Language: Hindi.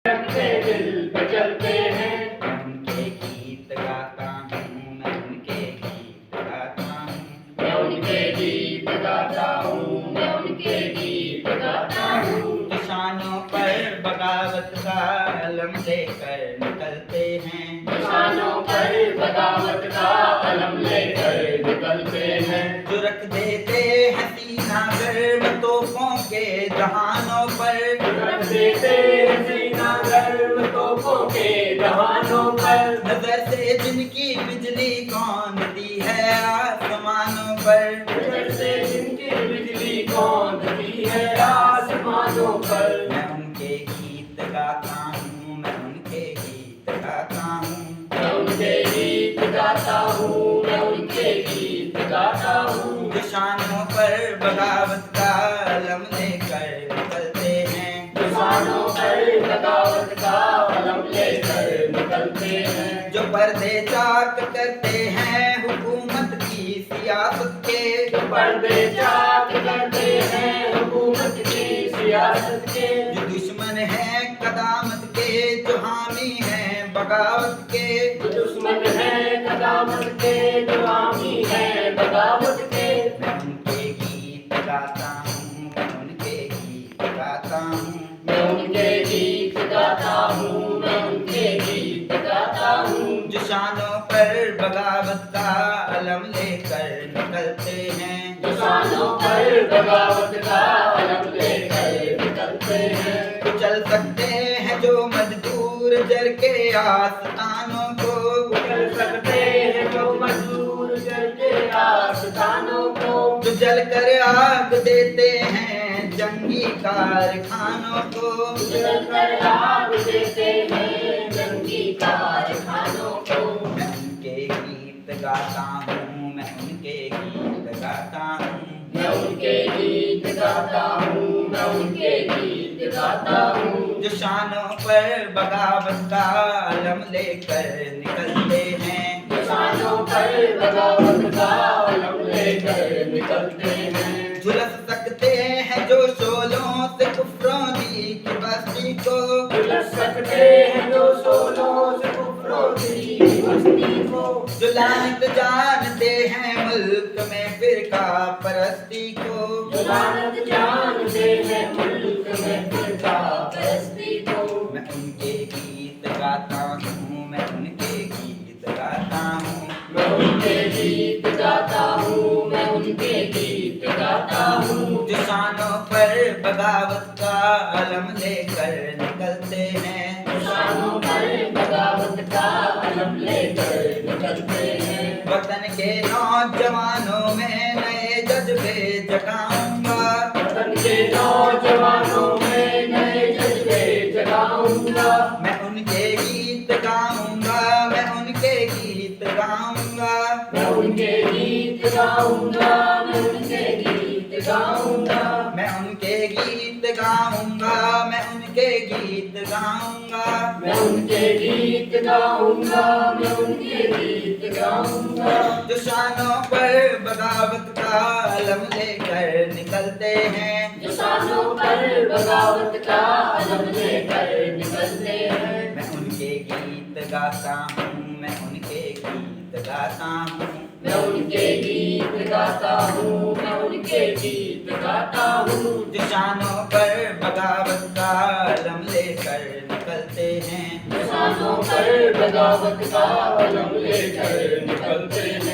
के दिल पे चलते हैं। उनके गीत गाता हूँ मैं, उनके गीत गाता हूँ। मैं उनके गीत गाता हूँ, मैं उनके गीत गाता हूँ। निशानों पर बगावत का अलम लेकर निकलते हैं। निशानों पर बगावत का अलम लेकर निकलते हैं। जो रख देते हैं सीना गर्म तोपों के जहानों पर। रख देते हैं सीना गर्म तोपों के जहानों पर। नजर से जिनकी बिजली कौन दी है आसमानों पर। नजर से जिनकी बिजली कौन दी है आसमानों पर। मैं उनके गीत गाता हूँ, मैं उनके गीत गाता हूँ। मैं उनके गीत गाता हूँ, मैं उनके गीत गाता हूँ। निशानों पर बगावत का अलम लेकर निकलते हैं। निशानों पर बगावत का अलम लेकर निकलते हैं। जो पर्दे चाक करते हैं हुकूमत की सियासत के। जो पर्दे चाक करते हैं हुकूमत की सियासत के। जो दुश्मन है कदामत के, जो हामी है बगावत के। जो दुश्मन है कदामत के, जो हामी है बगावत के। मैं उनके गीत गाता हूँ, मैं उनके गीत गाता हूँ। मैं उनके गीत गाता हूँ, मैं उनके गीत गाता हूँ। जो शानों पर बगावत का अलम लेकर निकलते हैं। निशानों पर बगावत का अलम लेकर निकलते हैं। कुचल सकते हैं जो मजदूर जर के आस्तानों को। कुचल सकते हैं जो मजदूर जल के आस्तानों को। जो जल कर आग देते हैं जंगी कारखानों को। जल कर आग देते हैं जंगी कारखानों को। मैं उनके गीत गाता हूँ, मैं उनके गीत गाता हूँ। मैं उनके गीत गाता हूँ, मैं उनके गीत गाता हूँ। जो शानों पर बगावत का अलम लेकर निकलते हैं। निशानों पर बगावत का अलम लेकर निकलते हैं। झुलस सकते हैं जो शोलों से कुफरों की बस्ती को। झुलस सकते हैं जो शोलों से कुफरों की बस्ती को। जो लानत जानते हैं मुल्क में फिरका परस्ती को। जो लानत जानते हैं मुल्क में फिरका परस्ती को। मैं उनके गीत गाता हूँ, मैं उनके गीत गाता हूँ। मैं उनके गीत गाता हूँ, मैं उनके गीत गाता हूँ। जो शानों पर बगावत का अलम लेकर निकलते हैं। निशानों पर बगावत का अलम लेकर निकलते हैं। वतन के नौजवानों में नए जज्बे जगाऊंगा। वतन के नौजवानों में नए जज्बे जगाऊंगा। मैं उनके गीत गाऊंगा, मैं उनके गीत गाऊंगा। मैं उनके गीत गाऊंगा, मैं उनके गीत गाऊंगा। मैं उनके गीत गाऊंगा, मैं उनके गीत गाऊंगा। मैं उनके गीत गाऊंगा, मैं उनके गीत गाऊंगा। जो शानों पर बगावत का अलम लेकर निकलते हैं। जो शानों पर बगावत का अलम लेकर निकलते हैं। मैं उनके गीत गाता हूँ, मैं उनके गीत गाता हूँ। मैं उनके गीत गाता हूँ, मैं उनके गीत गाता हूँ। जो शानों पर बगावत का अलम लेकर निकलते हैं। निशानों पर बगावत का अलम लेकर निकलते हैं।